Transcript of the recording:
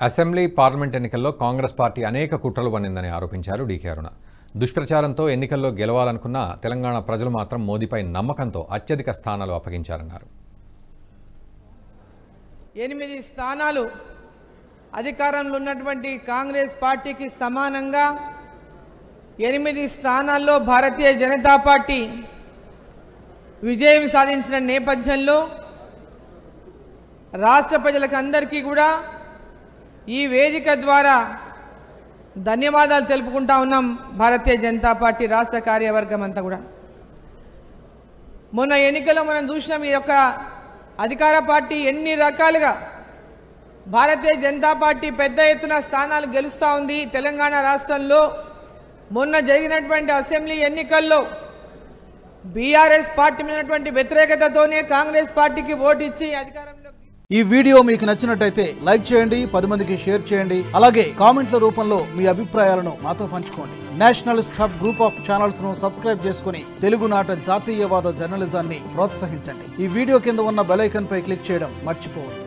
Assembly parliament ఎన్నికల్లో Congress party అనేక కుట్రలు పన్నిందని ఆరోపించారు డీకే అరుణ. దుష్ప్రచారంతో ఎన్నికల్లో గెలవాలనుకున్న తెలంగాణ ప్రజలు మాత్రం మోదీపై నమ్మకంతో అత్యధిక స్థానాలు అప్పగించారన్నారు. 8 స్థానాలు అధికారంలో ఉన్నటువంటి కాంగ్రెస్ పార్టీకి సమానంగా 8 స్థానాల్లో భారతీయ జనతా పార్టీ విజయం సాధించిన నేపథ్యంలో రాష్ట్ర ప్రజలకు అందరికీ కూడా ఈ వేదిక ద్వారా ధన్యవాదాలు తెలుపుకుంటా ఉన్నాం. భారతీయ జనతా పార్టీ రాష్ట్ర కార్యవర్గం అంతా కూడా మొన్న ఎన్నికల్లో మనం చూసినాం. ఈ యొక్క అధికార పార్టీ ఎన్ని రకాలుగా భారతీయ జనతా పార్టీ పెద్ద ఎత్తున స్థానాలు గెలుస్తూ ఉంది. తెలంగాణ రాష్ట్రంలో మొన్న జరిగినటువంటి అసెంబ్లీ ఎన్నికల్లో బీఆర్ఎస్ పార్టీ మీద వ్యతిరేకతతోనే కాంగ్రెస్ పార్టీకి ఓటు ఇచ్చి అధికారంలో. ఈ వీడియో మీకు నచ్చినట్టయితే లైక్ చేయండి, 10 మందికి షేర్ చేయండి. అలాగే కామెంట్ల రూపంలో మీ అభిప్రాయాలను మాతో పంచుకోండి. Nationalist hub group of channels ను సబ్స్క్రైబ్ చేసుకుని తెలుగునాట జాతీయవాద జర్నలిజాన్ని ప్రోత్సహించండి. ఈ వీడియో కింద ఉన్న బెల్ ఐకాన్ పై క్లిక్ చేయడం మర్చిపోవద్దు.